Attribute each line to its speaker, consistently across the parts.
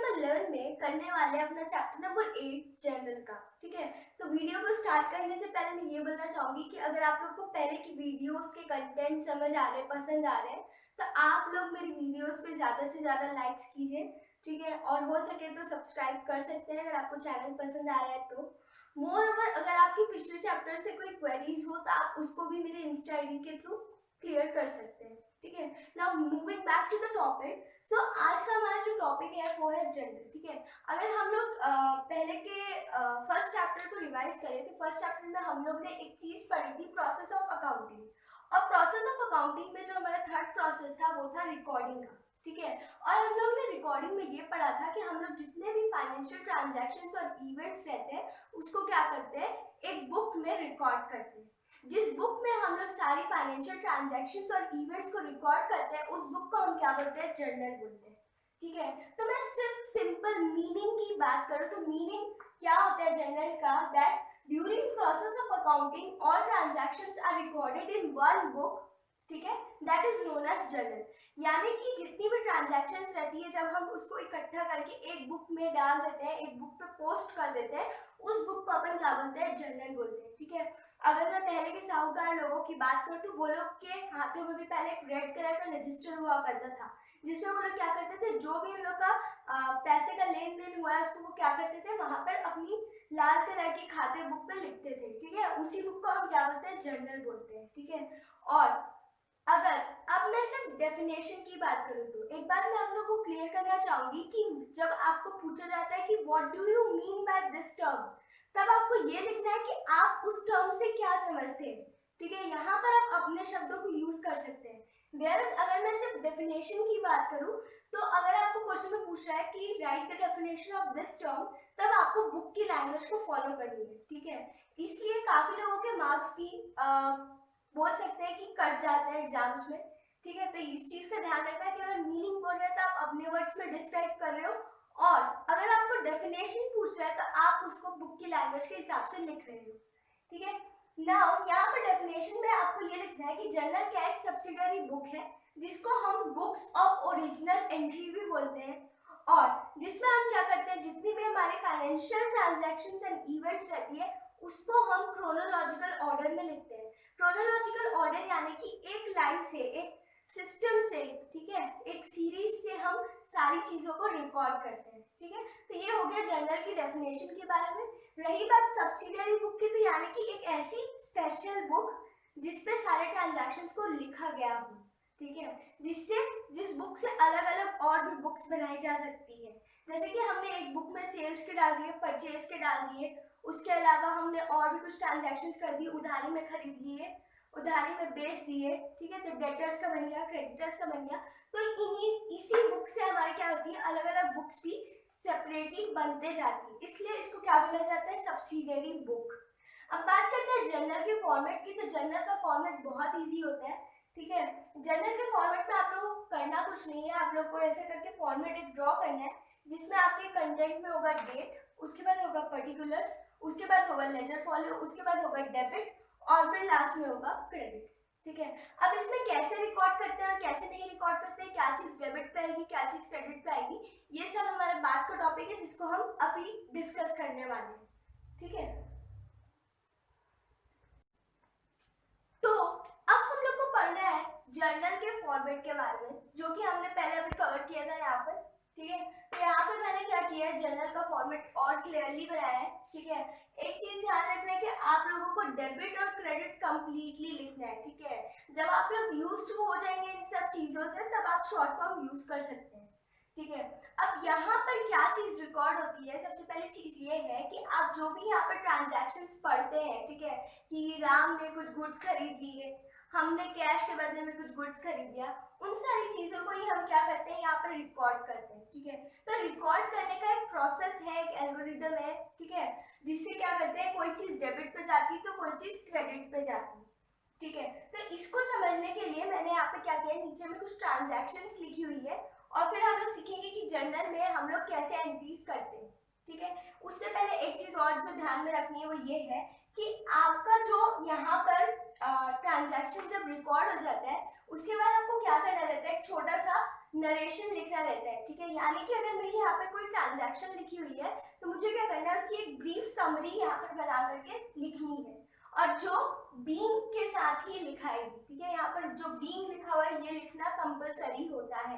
Speaker 1: Number 11 में करने वाले हैं अपना चैप्टर नंबर 8 जर्नल का। ठीक है, तो वीडियो को स्टार्ट करने से पहले मैं ये बोलना चाहूंगी कि अगर आप लोग को पहले की वीडियोस के कंटेंट समझ आ रहे हैं, पसंद आ रहे हैं, तो आप लोग मेरी वीडियोस पे ज़्यादा से ज़्यादा लाइक्स कीजिए। ठीक है, और हो सके तो सब्सक्राइब कर सकते हैं अगर आपको चैनल पसंद आ रहा है तो। मोर ओवर, अगर आपकी पिछले चैप्टर से कोई क्वेरीज हो तो आप उसको भी मेरे इंस्टा आईडी के थ्रू क्लियर कर सकते हैं। ठीक है, now moving back to the topic. So आज का हमारा जो टॉपिक है वो है जर्नल। ठीक है, अगर हम लोग पहले के फर्स्ट चैप्टर को रिवाइज करें तो फर्स्ट चैप्टर में हम लोग ने एक चीज पढ़ी थी, प्रोसेस ऑफ अकाउंटिंग। और प्रोसेस ऑफ अकाउंटिंग में जो हमारा थर्ड प्रोसेस था वो था रिकॉर्डिंग का। ठीक है, और हम लोग ने रिकॉर्डिंग में ये पढ़ा था कि हम लोग जितने भी फाइनेंशियल ट्रांजैक्शंस और इवेंट्स रहते हैं उसको क्या करते हैं, एक बुक में रिकॉर्ड करते हैं। जिस बुक में हम लोग सारी फाइनेंशियल ट्रांजैक्शंस और इवेंट्स को रिकॉर्ड करते हैं उस बुक को हम क्या बोलते हैं, जर्नल बोलते हैं। ठीक है, तो मैं सिर्फ सिंपल मीनिंग की बात करूं तो मीनिंग क्या होता है जर्नल का, that during process of accounting all transactions are recorded in one book. ठीक है, that is known as journal. यानी कि जितनी भी ट्रांजैक्शंस रहती है जब हम उसको इकट्ठा करके एक बुक में डाल देते हैं, एक बुक पे पोस्ट कर देते हैं, उस बुक को अपन क्या बोलते हैं, जर्नल बोलते हैं। ठीक है, अगर मैं पहले के साहूकार लोगों की बात करूं तो वो लोग के हाथों में भी पहले एक रेड कलर का रजिस्टर हुआ करता था, जिसमें वो लोग क्या करते थे, जो भी उन लोग का पैसे का लेन देन हुआ है उसको वो क्या करते थे, वहां पर अपनी लाल कलर की खाते बुक पे लिखते थे। ठीक है, उसी बुक को हम क्या बोलते हैं, जर्नल बोलते हैं। ठीक है, और अगर अब मैं सिर्फ डेफिनेशन की बात करूं तो एक बार मैं आप लोगों को क्लियर करना चाहूंगी कि जब आपको पूछा जाता है कि what do you mean by this term, तब आपको ये लिखना है कि आप उस टर्म से क्या समझते हैं। ठीक है, यहाँ पर आप अपने शब्दों को यूज कर सकते हैं। वेयरएज अगर मैं सिर्फ डेफिनेशन की बात करूं तो अगर आपको क्वेश्चन में पूछ रहा है कि right the definition of this term, तब आपको बुक की लैंग्वेज को फॉलो करनी है। ठीक है, इसलिए काफी लोगों के मार्क्स भी बोल सकते हैं कि कट जाते हैं एग्जाम्स में। ठीक है, तो इस चीज का ध्यान रखना है कि अगर मीनिंग बोल रहे हैं तो आप अपने वर्ड्स में डिस्क्राइब कर रहे हो, और अगर आपको डेफिनेशन पूछ रहा है तो आप उसको बुक की लैंग्वेज के हिसाब से लिख रहे हो। ठीक है, नाउ यहाँ पर डेफिनेशन में आपको ये लिखना है कि जर्नल क्या एक सब्सिडियरी बुक है जिसको हम बुक्स ऑफ ओरिजिनल एंट्री भी बोलते हैं, और जिसमें हम क्या करते हैं, जितनी भी हमारी फाइनेंशियल ट्रांजैक्शंस एंड इवेंट्स रहती है उसको हम क्रोनोलॉजिकल ऑर्डर में लिखते हैं। क्रोनोलॉजिकल ऑर्डर यानी कि एक लाइन से, एक सिस्टम से, ठीक है, एक सीरीज से हम सारी चीजों को रिकॉर्ड करते हैं। ठीक है, तो ये हो गया जर्नल की डेफिनेशन के बारे में। रही बात सब्सिडियरी बुक की, तो यानी कि एक ऐसी स्पेशल बुक जिसपे सारे ट्रांजैक्शंस को लिखा गया हो। ठीक है, जिस बुक से अलग अलग और भी बुक्स बनाई जा सकती है। जैसे कि हमने एक बुक में सेल्स के डाल दिए, परचेज के डाल दिए, उसके अलावा हमने और भी कुछ ट्रांजैक्शंस कर दी, उधारी में खरीद लिए, उधारी में बेच दिए। ठीक है, तो डेटर्स का बन गया, क्रेडिटर्स का बन गया। तो इसी बुक से हमारी क्या होती है, अलग अलग बुक्स भी सेपरेटली बनते जाती है, इसलिए इसको क्या बोला जाता है, सब्सिडियरी बुक। अब बात करते हैं जर्नल के फॉर्मेट की, तो जर्नल का फॉर्मेट बहुत ईजी होता है। ठीक है, जर्नल के फॉर्मेट में आप लोगों को करना कुछ नहीं है, आप लोग को ऐसे करके फॉर्मेट एक ड्रॉ करना है जिसमें आपके कंटेंट में होगा डेट, उसके बाद होगा पर्टिकुलर्स, उसके बाद होगा लेजर फॉलो, उसके बाद होगा डेबिट, और फिर लास्ट में होगा क्रेडिट। ठीक है, अब इसमें कैसे रिकॉर्ड करते हैं और कैसे नहीं रिकॉर्ड करते हैं, क्या चीज डेबिट पे आएगी, क्या चीज क्रेडिट पे आएगी, ये सब हमारे बात का टॉपिक है जिसको हम अभी डिस्कस करने वाले हैं। ठीक है, तो अब हम लोग को पढ़ना है जर्नल के फॉर्मेट के बारे में, जो कि हमने पहले अभी कवर किया था यहाँ पर। ठीक है, तो यहाँ पर मैंने क्या किया है, जर्नल का फॉर्मेट और क्लियरली बनाया है। ठीक है, एक चीज ध्यान रखना है कि आप लोगों को डेबिट और क्रेडिट कंप्लीटली लिखना है। ठीक है, जब आप लोग यूज्ड हो जाएंगे इन सब चीजों से तब आप शॉर्ट फॉर्म यूज कर सकते हैं। ठीक है, अब यहाँ पर क्या चीज रिकॉर्ड होती है, सबसे पहली चीज ये है कि आप जो भी यहाँ पर ट्रांजैक्शंस पढ़ते हैं, ठीक है, कि राम ने कुछ गुड्स खरीद लिए, हमने कैश के बदले में कुछ गुड्स खरीद लिया, उन सारी चीजों को ही हम क्या करते हैं, यहाँ पर रिकॉर्ड करते हैं। ठीक है, तो रिकॉर्ड करने का एक प्रोसेस है, एक एल्गोरिदम है। ठीक है, जिससे क्या करते हैं, कोई चीज डेबिट पे जाती तो कोई चीज क्रेडिट पे जाती। ठीक है, तो इसको समझने के लिए मैंने यहाँ पे क्या किया, नीचे में कुछ ट्रांजैक्शंस लिखी हुई है, और फिर हम लोग सीखेंगे कि जर्नल में हम लोग कैसे एंट्रीज करते हैं। ठीक है, उससे पहले एक चीज और जो ध्यान में रखनी है वो ये है कि आपका जो यहाँ पर ट्रांजैक्शन जब रिकॉर्ड हो जाता है उसके बाद आपको क्या करना रहता है, एक छोटा सा नरेशन लिखना रहता है, ठीक है। यानी कि अगर मेरी यहाँ पर कोई ट्रांजैक्शन लिखी हुई है तो मुझे क्या करना है, उसकी एक ब्रीफ समरी यहाँ पर बना करके लिखनी है, और जो बीइंग के साथ ही लिखाएगी, ठीक है। यहाँ पर जो बीइंग लिखा हुआ है ये लिखना कंपलसरी होता है,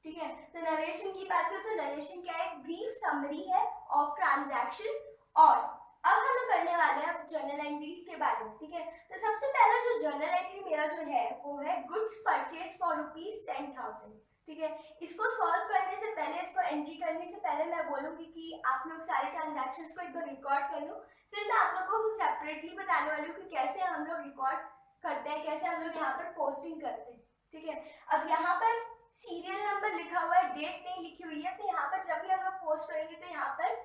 Speaker 1: ठीक है। तो नरेशन की बात करें तो नरेशन क्या है, ब्रीफ समरी है ऑफ ट्रांजैक्शन। और अब हम लोग करने वाले हैं जर्नल एंट्रीज के बारे में, ठीक है। तो सबसे पहला जो जर्नल एंट्री मेरा जो है वो है गुड्स परचेज फॉर ₹10,000, ठीक है। इसको सॉल्व करने से पहले, इसको एंट्री करने से पहले मैं बोलूंगी कि आप लोग सारे ट्रांजैक्शंस को एक बार रिकॉर्ड कर लो, फिर मैं आप लोगों को सेपरेटली बताने वाली हूँ कि कैसे हम लोग रिकॉर्ड करते हैं, कैसे हम लोग यहाँ पर पोस्टिंग करते हैं, ठीक है। अब यहाँ पर सीरियल नंबर लिखा हुआ है, डेट नहीं लिखी हुई है, तो यहाँ पर जब भी हम लोग पोस्ट करेंगे तो यहाँ पर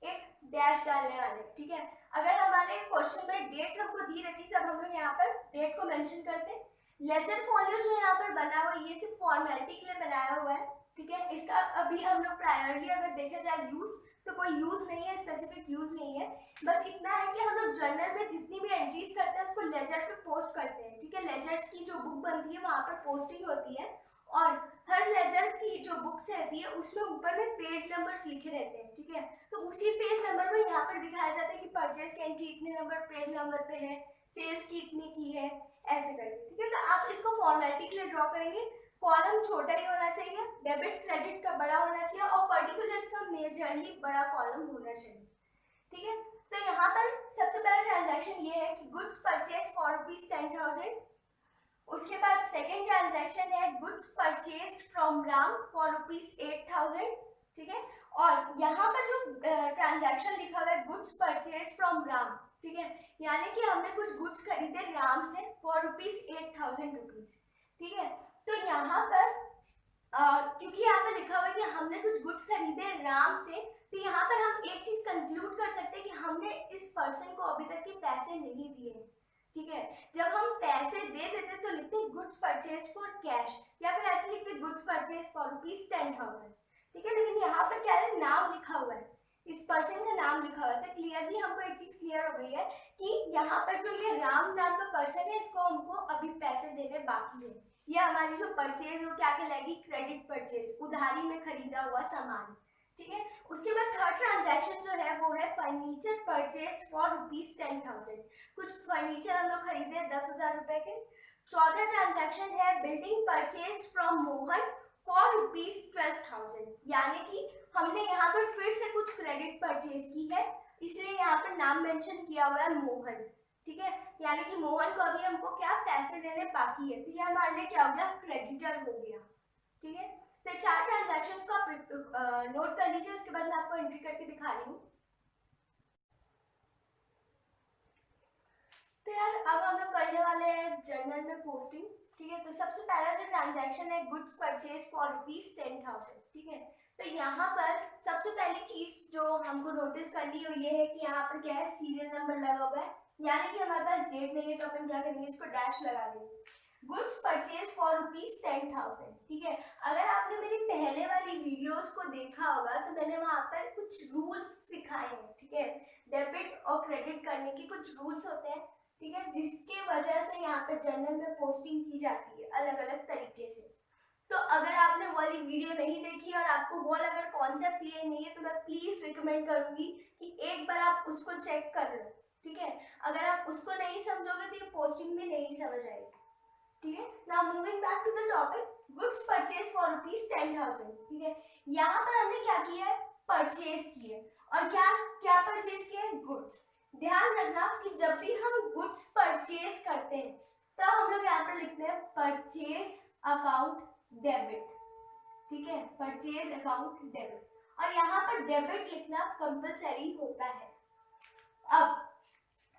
Speaker 1: एक डैश डालने वाले, ठीक है। अगर हमारे क्वेश्चन में डेट हमको दी रहती तब हम लोग यहाँ पर डेट को मेंशन करते। लेजर फॉलियो जो यहाँ पर बना हुआ है ये सिर्फ फॉर्मेलिटी के लिए बनाया हुआ है, ठीक है। इसका अभी हम लोग प्रायोरिटी अगर देखा जाए यूज तो कोई यूज नहीं है, स्पेसिफिक यूज नहीं है। बस इतना है कि हम लोग जर्नल में जितनी भी एंट्रीज करते हैं उसको लेजर पे पोस्ट करते हैं, ठीक है। लेजर्स की जो बुक बनती है वहां पर पोस्टिंग होती है, और हर लेजर की जो बुक्स रहती है उसमें ऊपर में पेज नंबर्स लिखे रहते हैं, ठीक है। तो उसी पेज नंबर को यहाँ पर दिखाया जाता है कि परचेज की एंट्री इतने नंबर पेज नंबर पे है, सेल्स की इतनी की है, ऐसे करके, ठीक है। तो आप इसको फॉर्मेलिटी के लिए ड्रॉ करेंगे। कॉलम छोटा ही होना चाहिए, डेबिट क्रेडिट का बड़ा होना चाहिए, और पर्टिकुलर्स का मेजरली बड़ा कॉलम होना चाहिए, ठीक है। तो यहाँ पर सबसे पहला ट्रांजैक्शन ये है कि गुड्स परचेज फॉर ₹10,000। उसके बाद सेकेंड ट्रांजैक्शन है goods purchase from Ram for ₹8,000, ठीक है। और यहाँ पर जो ट्रांजैक्शन लिखा हुआ है गुड्स परचेज फ्रॉम राम, ठीक है, यानी कि हमने कुछ गुड्स खरीदे राम से फॉर ₹8,000, ठीक है। तो यहाँ पर क्योंकि यहाँ पर लिखा हुआ है कि हमने कुछ गुड्स खरीदे राम से, तो यहाँ पर हम एक चीज कंक्लूड कर सकते हैं कि हमने इस पर्सन को अभी तक के पैसे नहीं दिए, ठीक है। जब हम पैसे दे देते तो लिखते गुड्स परचेज फॉर कैश, या फिर ऐसे लिखते गुड्स परचेज फॉर ₹10,000, ठीक है। लेकिन यहाँ पर क्या है, नाम लिखा हुआ है, इस पर्सन का नाम लिखा हुआ है, तो क्लियरली हमको एक चीज क्लियर हो गई है कि यहाँ पर जो ये राम नाम का पर्सन है इसको हमको अभी पैसे देने बाकी है। ये हमारी जो परचेज वो क्या कहलाएगी, क्रेडिट परचेज, उधारी में खरीदा हुआ सामान, ठीक है। उसके बाद थर्ड ट्रांजैक्शन जो है वो है फर्नीचर परचेज फॉर ₹10,000। कुछ फर्नीचर हम लोग खरीदे 10,000 रुपए के। चौथा ट्रांजैक्शन है building purchase from Mohan for ₹12,000, यानी कि हमने यहाँ पर फिर से कुछ क्रेडिट परचेज की है, इसलिए यहाँ पर नाम मेंशन किया हुआ है मोहन, ठीक है। यानी कि मोहन को अभी हमको क्या पैसे देने बाकी है, तो ये हमारे लिए क्या हो गया, क्रेडिटर हो गया, ठीक है। तो 4 ट्रांजैक्शंस को आप नोट कर लीजिए, उसके बाद मैं आपको एंट्री करके दिखा रही हूँ। तो यार अब हम लोग करने वाले हैं जर्नल में पोस्टिंग, ठीक है। तो सबसे पहला जो ट्रांजैक्शन है गुड्स परचेज फॉर ₹10,000, ठीक है। तो यहाँ पर सबसे पहली चीज जो हमको नोटिस करनी है ये है कि यहाँ पर क्या है, सीरियल नंबर लगा हुआ है, यानी कि हमारे पास डेट नहीं है तो अपन क्या करेंगे, इसको डैश लगा देंगे। गुड्स परचेज फॉर ₹10,000, ठीक है। अगर आपने मेरी पहले वाली वीडियोस को देखा होगा तो मैंने वहां पर कुछ रूल्स सिखाए हैं, ठीक है। डेबिट और क्रेडिट करने के कुछ रूल्स होते हैं, ठीक है, जिसके वजह से यहाँ पे जर्नल में पोस्टिंग की जाती है अलग अलग तरीके से। तो अगर आपने वो वाली वीडियो नहीं देखी और आपको वो अगर कॉन्सेप्ट क्लियर नहीं है तो मैं प्लीज रिकमेंड करूंगी कि एक बार आप उसको चेक कर लो, ठीक है। अगर आप उसको नहीं समझोगे तो ये पोस्टिंग में नहीं समझ आएगी, ठीक है। Now moving back to the topic, goods purchase for ₹10,000, ठीक है। यहाँ पर हमने क्या किया है, परचेज किया, और क्या क्या परचेज किया है, गुड्स। ध्यान रखना कि जब भी हम गुड्स परचेज करते हैं तब हम लोग यहाँ पर लिखते हैं परचेज अकाउंट डेबिट, ठीक है, परचेज अकाउंट डेबिट, और यहाँ पर डेबिट लिखना कंपलसरी होता है। अब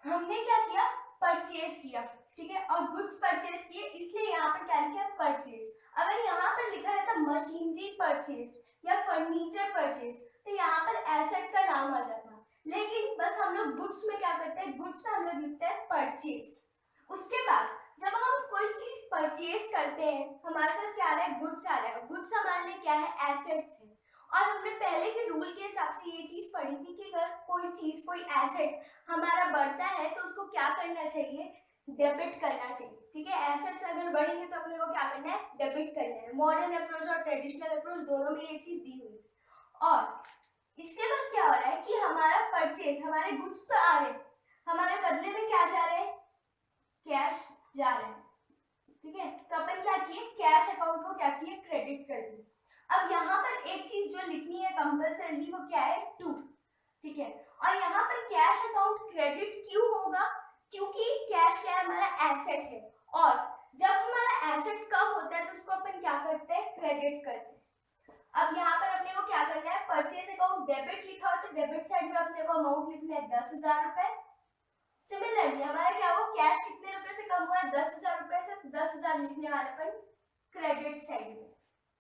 Speaker 1: हमने क्या किया, परचेज किया, ठीक है, और गुड्स परचेज किए, इसलिए यहाँ पर क्या लिखा है, परचेज। अगर यहाँ पर लिखा रहता मशीनरी परचेज या फर्नीचर परचेज तो यहाँ पर एसेट का नाम आ जाता, लेकिन बस हम लोग गुड्स में क्या करते हैं, गुड्स में हम लोग लिखते हैं परचेज। उसके बाद जब हम कोई चीज परचेज करते हैं हमारे पास क्या आ रहा है, गुड्स आ रहा है। गुड्स हमारे लिए क्या है, एसेट्स है। और हमने पहले के रूल के हिसाब से ये चीज पढ़ी थी कि अगर कोई चीज कोई एसेट हमारा बढ़ता है तो उसको क्या करना चाहिए, डेबिट करना चाहिए, ठीक है। एसेट्स अगर बढ़ेंगे तो अपने को क्या करना है, डेबिट करना है। मॉडर्न अप्रोच और ट्रेडिशनल अप्रोच दोनों में ये चीज दी हुई है। और इसके बाद क्या हो रहा है कि हमारा परचेज, हमारे गुड्स तो आ रहे हैं, हमारे बदले में क्या जा रहे हैं, कैश जा रहे हैं, ठीक है। तो अपन क्या किए, कैश अकाउंट को क्या किए, क्रेडिट कर दिए। अब यहाँ पर एक चीज जो लिखनी है कंपल्सरी, वो क्या है, टू, ठीक है। और यहाँ पर कैश अकाउंट क्रेडिट क्यों होगा, क्योंकि कैश क्या है, हमारा एसेट है, और जब हमारा एसेट कम होता है तो उसको अपन क्या करते हैं, क्रेडिट करते हैं। अब यहाँ पर अपने को क्या करना है, परचेज अकाउंट डेबिट लिखा हो तो डेबिट साइड में अपने को अमाउंट लिखना है 10,000 रुपए। सिमिलरली हमारा क्या हुआ, कैश कितने रुपए से कम हुआ है, 10,000 रुपए से, 10,000 लिखने वाले अपन क्रेडिट साइड में,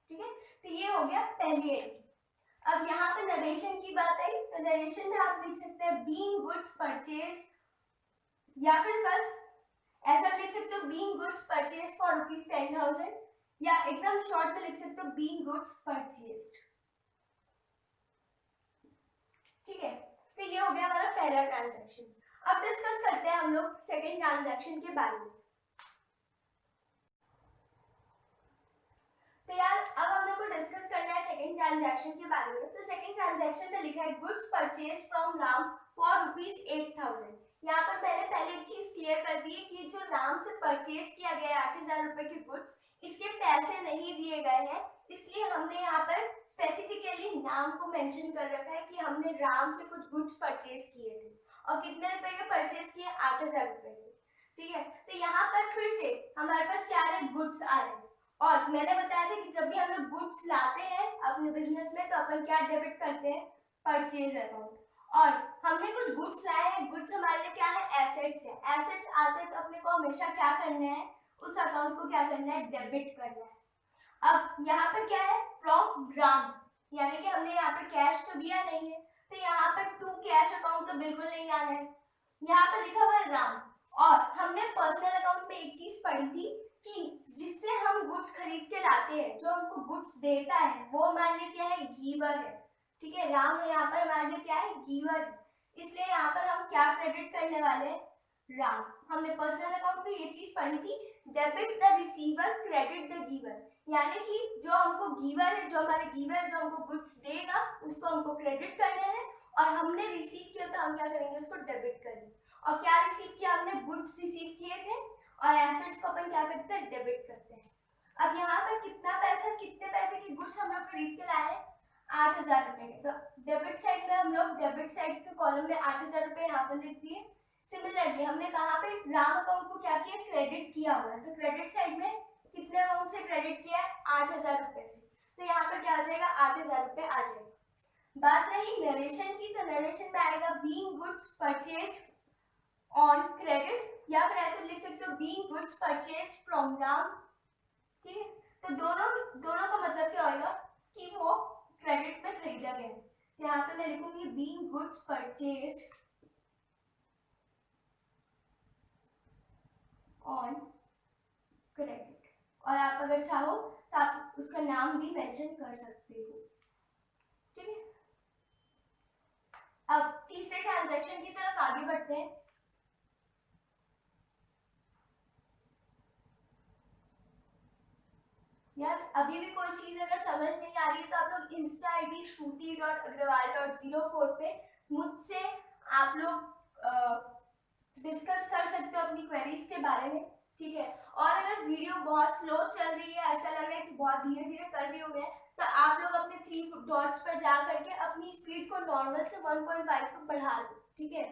Speaker 1: ठीक है। तो ये हो गया पहली एंट्री। अब यहाँ पे नरेशन की बात आई, तो नरेशन में आप लिख सकते हैं बीइंग गुड्स परचेज, या फिर बस ऐसा लिख सकते हो बीइंग गुड्स परचेज फॉर ₹10,000, या एकदम शॉर्ट में लिख सकते हो बीइंग गुड्स परचेज्ड, ठीक है। तो ये हो गया हमारा पहला ट्रांजैक्शन। अब डिस्कस करते हैं हम लोग सेकंड ट्रांजैक्शन के बारे में। तो यार अब हम लोग को डिस्कस करना है सेकंड ट्रांजैक्शन के बारे में। तो सेकंड ट्रांजैक्शन में लिखा है goods purchase from Ram for ₹8,000। यहाँ पर मैंने पहले एक चीज क्लियर कर दी है कि जो राम से परचेज किया गया है 8,000 रुपए के गुड्स, इसके पैसे नहीं दिए गए हैं, इसलिए हमने यहाँ पर स्पेसिफिकली नाम को मेंशन कर रखा है कि हमने राम से कुछ गुड्स परचेज किए थे, और कितने रुपए के परचेज किए, 8,000 रुपए के, ठीक है। तो यहाँ पर फिर से हमारे पास क्या आ रहे हैं, गुड्स आ रहे हैं, और मैंने बताया था कि जब भी हम लोग गुड्स लाते हैं अपने बिजनेस में तो अपन क्या डेबिट करते हैं, परचेज अकाउंट। और हमने कुछ गुड्स लाए हैं, गुड्स हमारे लिए क्या है, एसेट्स है, एसेट्स आते हैं तो अपने को हमेशा क्या करना है, उस अकाउंट को क्या करना है, डेबिट करना है। अब यहाँ पर क्या है, फ्रॉम राम, यानी कि हमने यहाँ पर कैश तो दिया नहीं है, तो यहाँ पर टू कैश अकाउंट तो बिल्कुल नहीं आना है। यहाँ पर लिखा हुआ है राम, और हमने पर्सनल अकाउंट में एक चीज पढ़ी थी कि जिससे हम गुड्स खरीद के लाते हैं, जो हमको गुड्स देता है वो हमारे लिए क्या है, गीवर है, ठीक है। राम यहाँ पर हमारे लिए क्या है, गीवर है, इसलिए यहाँ पर हम क्या क्रेडिट करने वाले हैं, राम। हमने पर्सनल अकाउंट में ये चीज पढ़ी थी, debit the receiver credit the गीवर, यानी कि जो हमको गीवर है, जो हमारे गीवर जो हमको गुड्स देगा उसको हमको क्रेडिट करना है, और हमने रिसीव किया तो हम क्या करेंगे, उसको डेबिट करेंगे। और क्या रिसीव किया हमने, गुड्स रिसीव किए थे, और एसेट्स को अपन क्या करते हैं, डेबिट करते हैं। अब यहाँ पर कितना पैसा, कितने पैसे की गुड्स हम लोग खरीद के लाए हैं, 8,000 रुपए के, तो डेबिट साइड में हम लोग डेबिट साइड के कॉलम में 8,000 रुपए यहाँ पर लिख दिए। सिमिलरली हमने कहाँ पे राम अकाउंट को क्या किया, क्रेडिट किया हुआ है, तो क्रेडिट साइड में कितने अमाउंट से क्रेडिट किया है, 8,000 रुपए से, तो यहाँ पर क्या आ जाएगा, 8,000 रुपए आ जाएगा। बात रही नरेशन की, तो नरेशन में आएगा being goods purchase on credit, या फिर ऐसे लिख सकते हो being goods purchased from Ram, ठीक है। तो दोनों दोनों का मतलब क्या होगा कि वो क्रेडिट में खरीदा गया है। यहाँ पे मैं लिखूंगी being goods purchased on credit, और आप अगर चाहो तो आप उसका नाम भी मेंशन कर सकते हो, ठीक है। अब तीसरे ट्रांजैक्शन की तरफ आगे बढ़ते हैं। यार अभी भी कोई चीज अगर समझ नहीं आ रही है तो आप लोग इंस्टा आईडी shruti.agrawal.04 पे मुझसे आप लोग डिस्कस कर सकते हो अपनी क्वेरीज के बारे में, ठीक है। और अगर वीडियो बहुत स्लो चल रही है, ऐसा लग रहा है कि बहुत धीरे धीरे कर रही हूँ मैं, तो आप लोग अपने 3 डॉट्स पर जा करके अपनी स्पीड को नॉर्मल से 1.5 पर बढ़ा लो, ठीक है।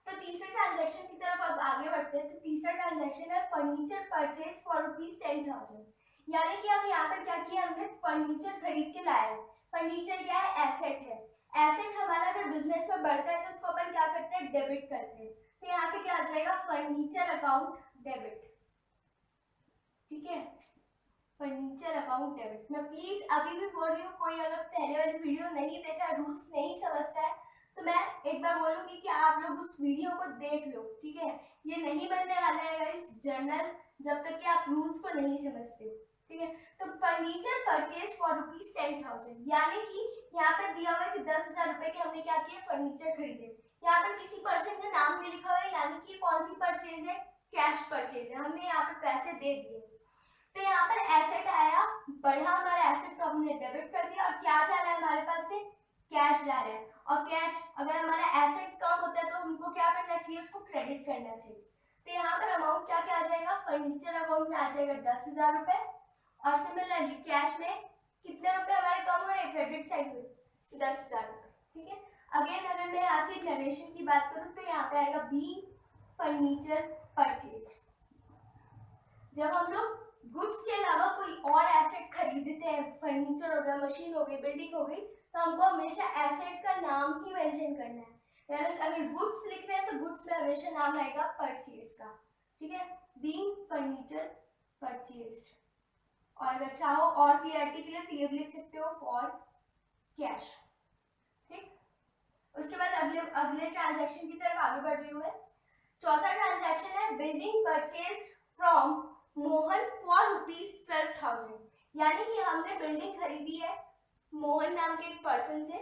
Speaker 1: तो तीसरे ट्रांजैक्शन की तरफ अब आगे बढ़ते हैं। तो तीसरा ट्रांजैक्शन है फर्नीचर परचेज फॉर ₹10,000, यानी कि अब यहाँ पर क्या किया, हमने फर्नीचर खरीद के लाया। फर्नीचर क्या है, एसेट है, एसेट हमारा अगर बिजनेस में बढ़ता है तो उसको अपन क्या करते हैं, डेबिट करते हैं। तो यहाँ पे क्या आ जाएगा, फर्नीचर अकाउंट डेबिट, ठीक है, फर्नीचर अकाउंट डेबिट। मैं प्लीज अभी भी बोल रही हूँ, कोई अगर पहले वाली वीडियो नहीं देखा, रूल्स नहीं समझता है, तो मैं एक बार बोलूंगी कि आप लोग उस वीडियो को देख लो, ठीक है। ये नहीं बनने वाला है इस जर्नल जब तक कि आप रूल्स को नहीं समझते हो, ठीक है। तो फर्नीचर परचेज फॉर ₹10,000, यानी कि यहाँ पर दिया हुआ है कि 10,000 रुपए के हमने क्या किया, फर्नीचर खरीदे। यहाँ पर किसी पर्सन का नाम भी लिखा हुआ है, यानी कि कौन सी परचेज है, कैश परचेज है, हमने यहाँ पे पैसे दे दिए। तो यहाँ पर एसेट आया, बढ़ा हमारा एसेट, तो हमने डेबिट कर दिया, और क्या जा रहा है हमारे पास से, कैश जा रहा है। और कैश, अगर हमारा एसेट कम होता है तो हमको क्या करना चाहिए, उसको क्रेडिट करना चाहिए। तो यहाँ पर अमाउंट क्या क्या आ जाएगा, फर्नीचर अकाउंट में आ जाएगा 10,000 रुपए, और सिमिलरली कैश में कितने रुपए हमारे कम हो रहे हैं क्रेडिट साइड में, 10,000 रुपए। ठीक है, अगेन अगर मैं आके नरेशन की बात करूँ तो यहाँ पे आएगा बी फर्नीचर परचेज। जब हम लोग गुड्स के अलावा कोई और एसेट खरीदते हैं, फर्नीचर हो गया, मशीन हो गई, बिल्डिंग हो गई, तो हमको हमेशा एसेट का नाम ही मेंशन करना है। यानी अगर गुड्स लिख रहे हैं तो गुड्स में हमेशा नाम आएगा परचेज का। ठीक है, बीइंग फर्नीचर परचेज्ड। और अगर चाहो और क्लियरिटी के लिए क्लियर लिख सकते हो फॉर कैश। ठीक, उसके बाद अगले ट्रांजैक्शन की तरफ आगे बढ़ रही हूँ मैं। चौथा ट्रांजैक्शन है building purchase from Mohan for ₹12,000। यानी कि हमने बिल्डिंग खरीदी है मोहन नाम के एक पर्सन से,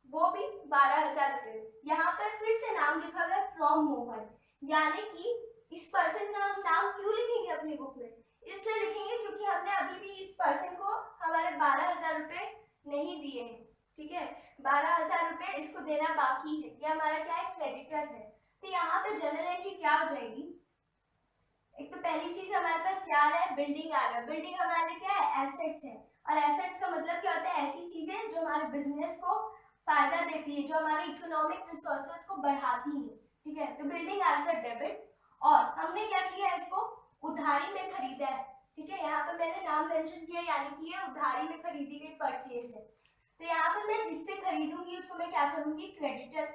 Speaker 1: वो भी 12,000 रुपए। यहाँ पर फिर से नाम लिखा हुआ है फ्रॉम मोहन, यानी कि इस पर्सन का हम नाम क्यों लिखेंगे अपनी बुक में, इसलिए लिखेंगे क्योंकि हमने अभी भी इस पर्सन को हमारे 12,000 रुपए नहीं दिए हैं। ठीक है, 12,000 रुपए इसको देना बाकी है, ये हमारा क्या है, क्रेडिटर है। तो यहाँ पे जनरल एंट्री क्या हो जाएगी, एक तो पहली चीज हमारे पास क्या आ रहा है, बिल्डिंग आ रहा है। बिल्डिंग हमारे लिए क्या है, एसेट्स है, और एसेट्स का मतलब क्या होता है, ऐसी चीजें जो हमारे बिजनेस को फायदा देती है, जो हमारे इकोनॉमिक रिसोर्सेज को बढ़ाती है। ठीक है, तो बिल्डिंग आ रहा था डेबिट, और हमने क्या किया है, इसको उधारी में खरीदा है। ठीक है, यहाँ पर मैंने नाम मेंशन किया, यानी कि ये उधारी में खरीदी गई परचेज है। तो यहाँ पर मैं जिससे खरीदूंगी उसको मैं क्या करूंगी, क्रेडिटर।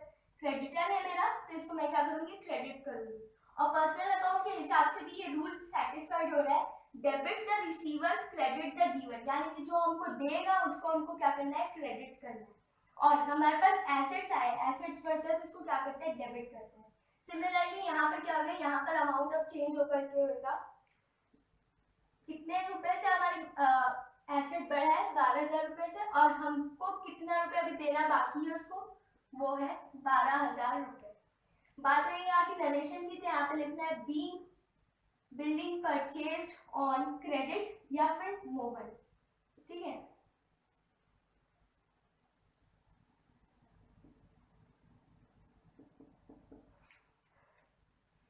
Speaker 1: क्रेडिटर है मेरा, तो इसको मैं क्या करूंगी, क्रेडिट करूंगी। और पर्सनल अकाउंट के हिसाब से भी ये रूल सेटिस्फाइड हो रहा है, debit the receiver credit the giver, यानी कि जो हमको देगा उसको हमको क्या करना है, क्रेडिट करना है। और हमारे पास एसेट्स आए, एसेट्स बढ़ते हैं तो इसको क्या करते हैं, डेबिट करते हैं। सिमिलरली यहाँ पर क्या हो गया, यहाँ पर अमाउंट अब चेंज होकर के होगा, कितने रुपए से हमारी एसेट बढ़ा है, 12,000 रुपए से, और हमको कितना रुपए अभी देना बाकी है उसको, वो है 12,000 रुपए। बात रही यहाँ की नरेशन की, तो यहाँ पे लिखना है B building purchase on credit या फिर मोहन। ठीक है,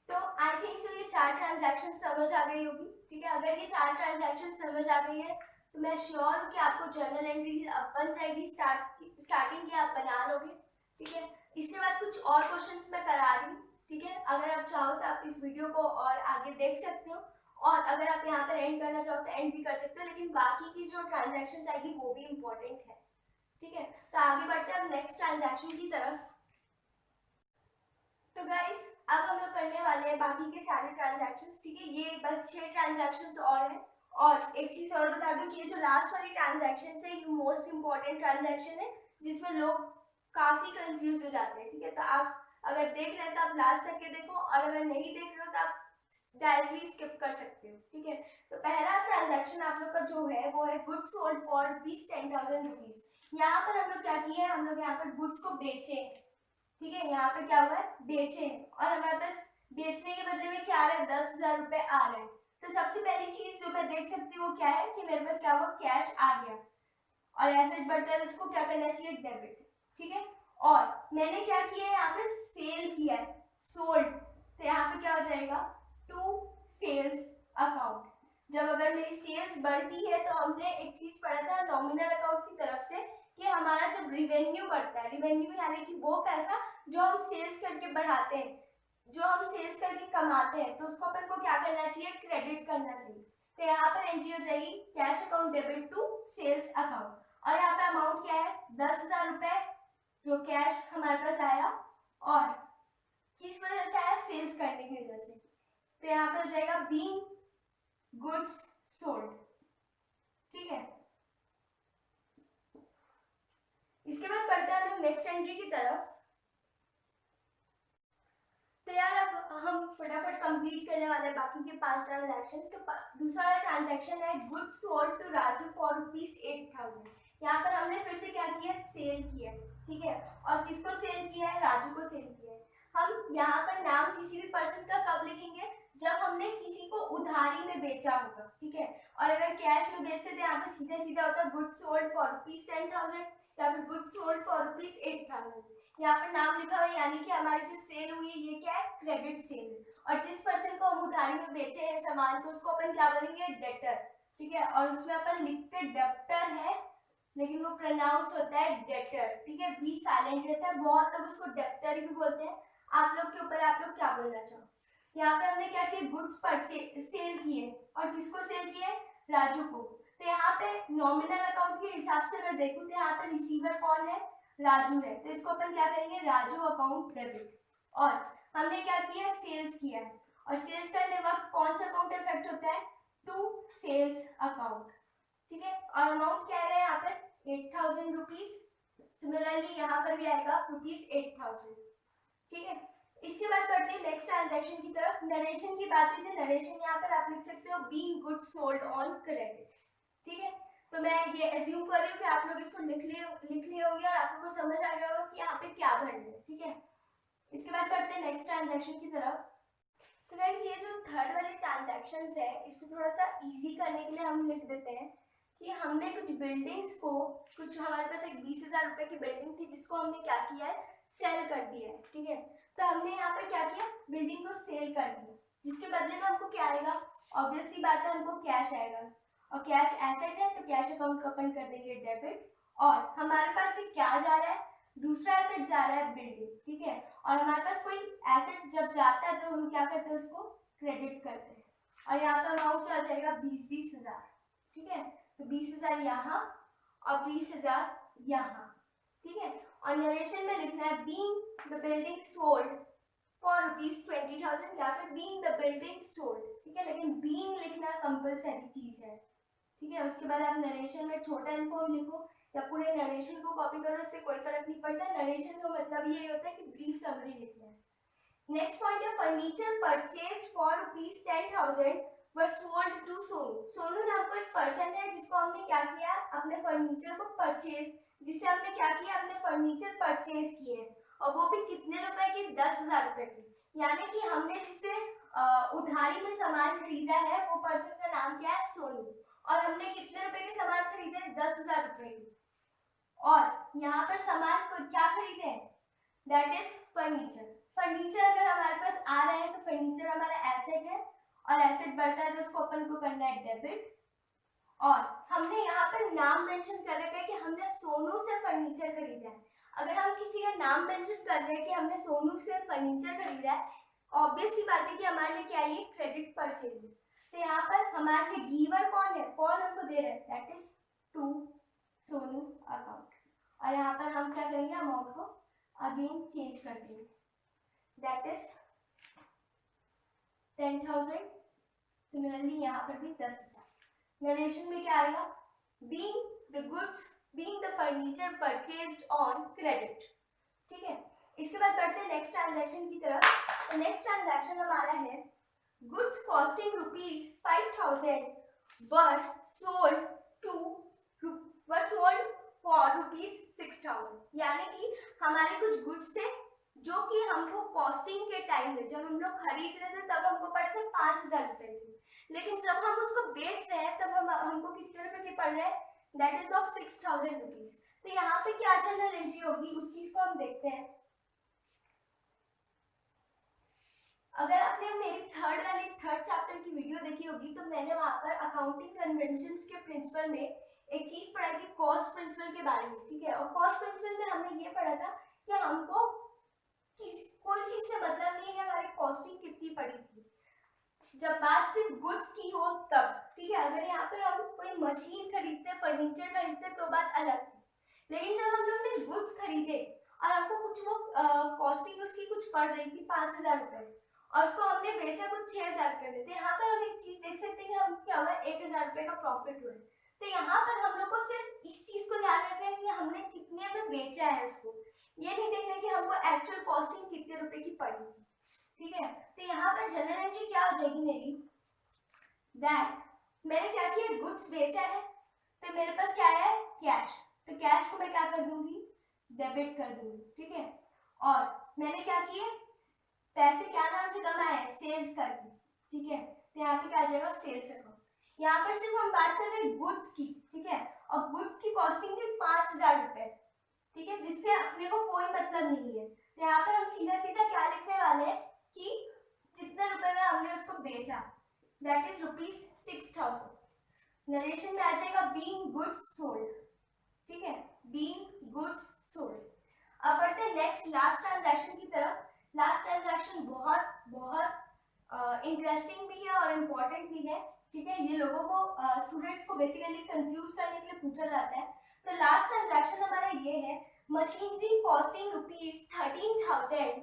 Speaker 1: तो आई थिंक सो ये 4 ट्रांजैक्शन समझ आ गई होगी। ठीक है, अगर ये 4 ट्रांजैक्शन समझ आ गई है तो मैं श्योर हूँ कि आपको जर्नल एंट्री अब बन जाएगी, स्टार्टिंग की आप बना लोगे। ठीक है, इसके बाद कुछ और क्वेश्चंस मैं करा रही हूँ। ठीक है, अगर आप चाहो तो आप इस वीडियो को और आगे देख सकते हो, और अगर आप यहाँ पर एंड करना चाहो तो एंड भी कर सकते हो, लेकिन बाकी की जो ट्रांजैक्शन आएगी वो भी इम्पोर्टेंट है। ठीक है, तो आगे बढ़ते हैं अब नेक्स्ट ट्रांजैक्शन की तरफ। तो गाइस अब हम लोग करने वाले हैं बाकी के सारे ट्रांजैक्शंस। ठीक है, ये बस 6 ट्रांजैक्शंस और हैं। और एक चीज और बता दूं कि ये जो लास्ट वाली ट्रांजैक्शन है ये मोस्ट इंपॉर्टेंट ट्रांजैक्शन है, जिसमें लोग काफी कंफ्यूज हो जाते हैं। ठीक है, तो आप अगर देख रहे हैं तो आप लास्ट तक के देखो, और अगर नहीं देख रहे हो तो आप डायरेक्टली स्किप कर सकते हो। ठीक है, तो पहला ट्रांजैक्शन आप लोग का जो है वो है गुड्स सोल्ड फॉर ₹10,000। यहाँ पर हम लोग क्या किए, हम लोग यहाँ पर गुड्स को बेचे। ठीक है, यहाँ पे क्या हुआ है, बेचे, और हमारे पास बेचने के बदले में क्या आ रहा है, 10,000 रुपए आ रहे हैं। तो सबसे पहली चीज जो मैं देख सकती हूँ वो क्या है कि मेरे पास क्या हुआ, कैश आ गया, और एसेट बढ़ता है तो इसको क्या करना चाहिए, डेबिट। ठीक है, और मैंने क्या किया है, यहाँ पे सेल किया है, सोल्ड, तो यहाँ पे क्या हो जाएगा, टू सेल्स अकाउंट। जब अगर मेरी सेल्स बढ़ती है तो हमने एक चीज पढ़ा था नॉमिनल अकाउंट की तरफ से कि हमारा जब रिवेन्यू बढ़ता है, रिवेन्यू यानी कि वो पैसा जो हम सेल्स करके बढ़ाते हैं, जो हम सेल्स करके कमाते हैं, तो उसको अपन को क्या करना चाहिए, क्रेडिट करना चाहिए। तो यहाँ पर एंट्री हो जाएगी cash account debit to sales account, और यहाँ पे अमाउंट क्या है, 10,000 रुपए जो कैश हमारे पास आया, और किस वजह से आया, सेल्स करने की वजह से। तो यहाँ पे हो जाएगा बीइंग गुड्स सोल्ड। ठीक है, इसके बाद बढ़ते हैं हम लोग नेक्स्ट एंट्री की तरफ। तो यार अब हम फटाफट कंप्लीट करने वाले हैं बाकी के 5 ट्रांजैक्शंस। तो दूसरा ट्रांजैक्शन है goods sold to Raju for ₹8,000। यहाँ पर हमने फिर से क्या किया, सेल किया। ठीक है, और किसको सेल किया है, राजू को सेल किया है। हम यहाँ पर नाम किसी भी पर्सन का कब लिखेंगे, जब हमने किसी को उधारी में बेचा होगा, ठीक है। और अगर कैश में बेचते थे यहाँ पे सीधा सीधा होता है गुड्स सोल्ड फॉर ₹10,000 या फिर गुड्स सोल्ड फॉर ₹8,000। यहाँ पर नाम लिखा हुआ है, यानी कि हमारी जो सेल हुई है ये क्या है, क्रेडिट सेल। और जिस पर्सन को हम उधारी में बेचे हैं सामान को, उसको अपन क्या बोलेंगे, डेटर, ठीक है। और उसमें अपन लिखते डेप्टर है, लेकिन वो प्रोनाउंस होता है डेटर, ठीक है, बी साइलेंट रहता है। बहुत लोग उसको डेप्टर भी बोलते हैं। आप लोग के ऊपर, आप लोग क्या बोलना चाहो। यहाँ पे हमने क्या किया, गुड्स परचेज सेल किए, और किसको सेल किए, राजू को। तो यहाँ पे नॉमिनल अकाउंट के हिसाब से अगर देखूं तो यहाँ पे रिसीवर कौन है, राजू है, तो इसको अपन क्या करेंगे, राजू अकाउंट डेबिट। और हमने क्या किया, सेल्स किया, और सेल्स करने वक्त कौन सा अकाउंट इफेक्ट होता है, टू सेल्स अकाउंट, ठीक है। और अमाउंट क्या है यहाँ पर, 8,000 रुपीज। सिमिलरली यहाँ पर भी आएगा ₹8,000, ठीक है। इसके बाद बढ़ते हैं नेक्स्ट ट्रांजैक्शन की तरफ। नरेशन की बात हुई थी, नरेशन यहाँ पर आप लिख सकते हो being goods sold on credit, ठीक है। तो मैं ये एज्यूम कर रही हूँ कि आप लोग इसको लिख लिए होंगे और आप लोगों को समझ आ गया होगा कि यहाँ पे क्या भरना है, ठीक है। इसके बाद बढ़ते हैं नेक्स्ट ट्रांजैक्शन की तरफ। तो गाइस ये जो थर्ड वाले ट्रांजैक्शंस है, इसको थोड़ा सा इजी करने के लिए हम लिख देते हैं कि हमने कुछ बिल्डिंग्स को, कुछ हमारे पास एक 20,000 रुपए की बिल्डिंग थी जिसको हमने क्या किया है, सेल कर दिया है, ठीक है। तो हमने यहाँ पर क्या किया, बिल्डिंग को सेल कर दिया, जिसके बदले में हमको क्या आएगा, ऑब्वियस सी बात है, हमको कैश आएगा। और कैश एसेट है तो कैश अकाउंट को अपन कर देंगे डेबिट। और हमारे पास से क्या जा रहा है, दूसरा एसेट जा रहा है बिल्डिंग, ठीक है। और हमारे पास कोई एसेट जब जाता है तो हम क्या करते हैं, उसको क्रेडिट करते हैं। और यहाँ पर अमाउंट क्या हो जाएगा, 20,000, ठीक है। तो 20,000 यहाँ और 20,000 यहाँ, ठीक है। और नरेशन में लिखना है being the building sold for ₹20,000 या फिर बीइंग द बिल्डिंग सोल्ड, ठीक है। लेकिन बीइंग लिखना कंपलसरी चीज है, ठीक है। उसके बाद आप नरेशन में छोटा इनफॉर्म लिखो या पूरे नरेशन को कॉपी करो, इससे कोई फर्क नहीं पड़ता। नरेशन का मतलब ये होता है कि ब्रीफ समरी लिखना है। नेक्स्ट पॉइंट है furniture purchased for ₹10,000 were sold to Sonu. Sonu नाम को एक पर्सन है जिसको हमने क्या किया, अपने फर्नीचर को परचेज, जिसे हमने क्या किया, अपने फर्नीचर परचेज किए, और वो भी कितने रुपए के, 10,000 रुपए के। यानी कि हमने जिससे उधारी में सामान खरीदा है वो पर्सन का नाम क्या है, सोनू। और हमने कितने रुपए के सामान खरीदे, 10,000 रुपए के। और यहाँ पर सामान को क्या खरीदे, दैट इज फर्नीचर। फर्नीचर अगर हमारे पास आ रहा है तो फर्नीचर हमारा एसेट है, और एसेट बढ़ता है तो उसको अपन को करना है डेबिट। और हमने यहाँ पर नाम मेंशन कर रखा है कि हमने सोनू से फर्नीचर खरीदा है। अगर हम किसी का नाम मेंशन कर रहे हैं कि हमने सोनू से फर्नीचर खरीदा है, ऑब्वियस सी बात है कि हमारे लिए क्या है, क्रेडिट परचेज। तो यहाँ पर हमारे लिए गिवर कौन है, कौन हमको दे रहा है, that is to Sonu account. और यहाँ पर हम क्या करेंगे, अमाउंट को अगेन चेंज कर देंगे, दैट इज 10,000। सिमिलरली यहाँ पर भी 10,000। नरेशन में क्या आएगा, being the goods, being the furniture purchased on credit, ठीक है। इसके बाद बढ़ते हैं नेक्स्ट ट्रांजैक्शन की तरफ। तो नेक्स्ट ट्रांजैक्शन हमारा है goods costing ₹5,000 were sold for ₹6,000। यानी कि हमारे कुछ गुड्स थे जो कि हमको कॉस्टिंग के टाइम में, जब हम लोग खरीद रहे थे तब हमको पड़े थे 5,000 रुपए के, लेकिन जब हम उसको बेच रहे हैं तब हमको कितने रुपए के पड़ रहे हैं, दैट इज ऑफ 6,000 रुपीज। तो यहाँ पे क्या जनरल एंट्री होगी, उस चीज को हम देखते हैं। अगर आपने मेरी थर्ड चैप्टर की वीडियो देखी होगी तो मैंने वहां पर अकाउंटिंग कन्वेंशंस के प्रिंसिपल में एक चीज पढ़ाई थी, कॉस्ट प्रिंसिपल के बारे में, ठीक है। और कॉस्ट प्रिंसिपल में हमने ये पढ़ा था कि हमको कोई चीज से मतलब नहीं है कि हमारी कॉस्टिंग कितनी पड़ी थी, जब बात सिर्फ गुड्स की हो तब, ठीक है। अगर यहाँ पर हम कोई मशीन खरीदते, फर्नीचर खरीदते तो बात अलग थी, लेकिन जब हम लोग ने गुड्स खरीदे और हमको कुछ वो कॉस्टिंग उसकी कुछ पड़ रही थी 5,000 रुपए, और उसको हमने बेचा कुछ 6,000 रुपए में, तो यहाँ पर हम एक चीज देख सकते हैं कि हम क्या हुआ, 1,000 रुपए का प्रॉफिट हुआ। तो यहाँ पर हम लोग को सिर्फ इस चीज को ध्यान रखना है कि हमने कितने में बेचा है उसको, ये नहीं देखना कि हमको एक्चुअल कॉस्टिंग कितने रुपए की पड़ी, ठीक है। तो यहाँ पर जनरल एंट्री क्या हो जाएगी मेरी, दैट मैंने क्या किया, गुड्स बेचा है तो मेरे पास क्या है, कैश। तो कैश को मैं क्या कर दूंगी, डेबिट कर दूंगी, ठीक है। और मैंने क्या किया, पैसे क्या नाम से कमाए, सेल्स करके, ठीक है। तो यहाँ पे क्या आ जाएगा, सेल्स अकाउंट। यहाँ पर सिर्फ हम बात कर रहे हैं गुड्स की, ठीक है, और गुड्स की कॉस्टिंग थी 5,000 रुपए, ठीक है, जिससे अपने को कोई मतलब नहीं है। तो यहाँ पर हम सीधा सीधा क्या लिखने वाले हैं कि जितने रुपए में हमने उसको बेचा, दैट इज ₹6,000। नरेशन में आ जाएगा बीइंग गुड्स सोल्ड, ठीक है, बीइंग गुड्स सोल्ड। अब बढ़ते हैं नेक्स्ट लास्ट ट्रांजैक्शन की तरफ। लास्ट ट्रांजैक्शन बहुत बहुत इंटरेस्टिंग भी है और इम्पोर्टेंट भी है, ठीक है। ये लोगों को स्टूडेंट्स को बेसिकली कंफ्यूज करने के लिए पूछा जाता है। तो लास्ट ट्रांजैक्शन हमारा ये है, machinery costing ₹13,000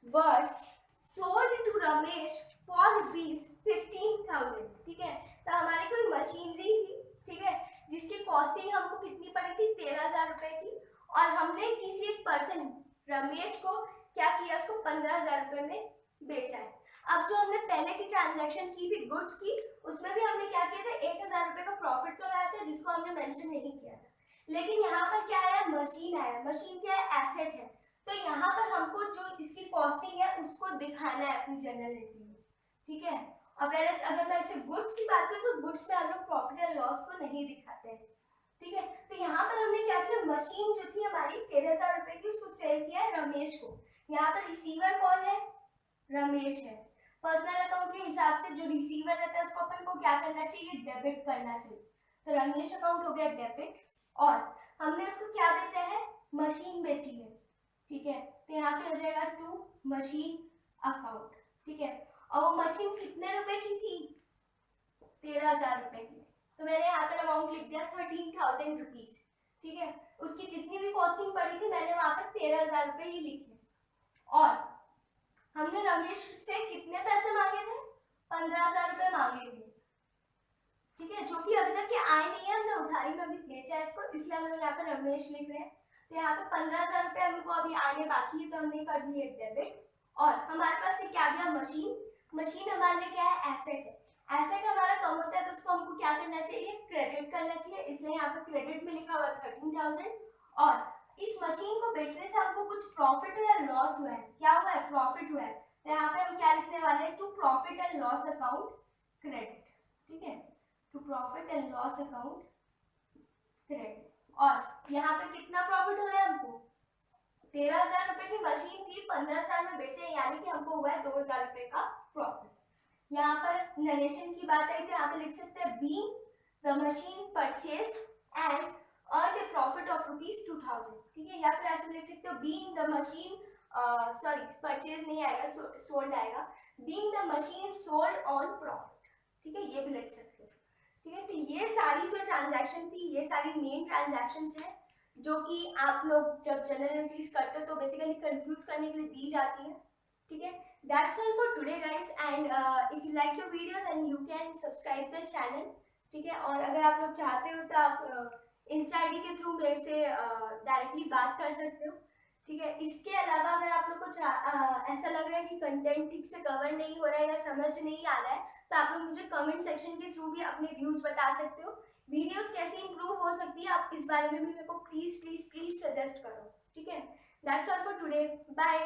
Speaker 1: worth sold to Ramesh for ₹15,000, ठीक है। तो हमारी कोई मशीनरी थी, ठीक है, जिसकी कॉस्टिंग हमको कितनी पड़ी थी, 13,000 रुपए की, और हमने किसी एक पर्सन रमेश को क्या किया, उसको 15,000 रुपए में बेचा है। अब जो हमने पहले की ट्रांजैक्शन की थी गुड्स की, उसमें भी हमने क्या किया था, 1,000 रुपए का प्रॉफिट कमाया था, जिसको हमने मेंशन नहीं किया था। लेकिन यहाँ पर क्या आया, मशीन आया। मशीन क्या है, एसेट है। तो यहाँ पर हमको जो इसकी कॉस्टिंग है उसको दिखाना है अपनी जर्नल एंट्री में, ठीक है। अगर मैं इसे गुड्स की बात करूँ तो गुड्स में हम लोग प्रॉफिट एंड लॉस को नहीं दिखाते हैं, ठीक है। तो यहाँ पर हमने क्या किया, मशीन जो थी हमारी 13,000 रुपए की, उसको सेल किया है रमेश को। यहाँ पर रिसीवर कौन है, रमेश है। पर्सनल अकाउंट के हिसाब से जो रिसीवर रहता है उसको अपन को क्या करना चाहिए, डेबिट करना चाहिए। तो रमेश अकाउंट हो गया डेबिट, और हमने उसको क्या बेचा है, मशीन बेची है, ठीक है। तो यहाँ पे हो जाएगा टू मशीन अकाउंट, ठीक है। और वो मशीन कितने रुपए की थी, 13,000 रुपए की। तो मैंने यहाँ पर अमाउंट लिख दिया 13,000 रुपीज, ठीक है। उसकी जितनी भी कॉस्टिंग पड़ी थी मैंने वहां पर 13,000 रुपए ही लिखे। और हमने रमेश से कितने पैसे मांगे थे, 15,000 रुपए मांगे थे, ठीक है, जो कि अभी तक के आए नहीं है, हमने उधारी में अभी बेचा है इसको, इसलिए हम लोग यहाँ पे रमेश लिख रहे हैं। तो यहाँ पे 15,000 रुपए हमको अभी आने बाकी है, तो हमने कर दिए डेबिट। और हमारे पास से क्या गया, मशीन। मशीन हमारे लिए क्या है, एसेट है। एसेट हमारा कम होता है तो उसको हमको क्या करना चाहिए, क्रेडिट करना चाहिए, इसलिए यहाँ पे क्रेडिट में लिखा हुआ 13,000। और इस मशीन को बेचने से हमको कुछ प्रॉफिट या लॉस हुआ है, क्या हुआ है, प्रॉफिट हुआ है। तो यहाँ पे हम क्या लिखने वाले हैं, to profit and loss account credit, ठीक है, to profit and loss account credit. और यहाँ पे कितना प्रॉफिट हो रहा है हमको, 13,000 रुपए की मशीन थी, 15,000 में बेचे, यानी कि हमको हुआ है 2,000 रुपए का प्रॉफिट। यहाँ पर नरेशन की बात आई तो यहाँ पे लिख सकते हैं, being the machine purchased and earn A profit of ₹2,000, ठीक है। या फिर ऐसे लिख सकते हो, being the machine, sorry purchase नहीं आएगा, सोल्ड आएगा, being the machine sold on profit, ठीक है, ये भी लिख सकते हो, ठीक है। तो ये सारी जो ट्रांजैक्शन थी, ये सारी मेन ट्रांजैक्शंस हैं जो कि आप लोग जब जर्नल एंट्रीज करते हो तो बेसिकली कंफ्यूज करने के लिए दी जाती है, ठीक है। That's all for today guys, and if you like the video then you can subscribe the channel, ठीक है। और अगर आप लोग चाहते हो तो आप इंस्टा आईडी के थ्रू मेरे से डायरेक्टली बात कर सकते हो, ठीक है। इसके अलावा अगर आप लोग को ऐसा लग रहा है कि कंटेंट ठीक से कवर नहीं हो रहा है या समझ नहीं आ रहा है, तो आप लोग मुझे कमेंट सेक्शन के थ्रू भी अपने व्यूज बता सकते हो। वीडियोस कैसे इंप्रूव हो सकती है आप इस बारे में भी मेरे को प्लीज प्लीज प्लीज सजेस्ट करो, ठीक है। That's all for today, bye.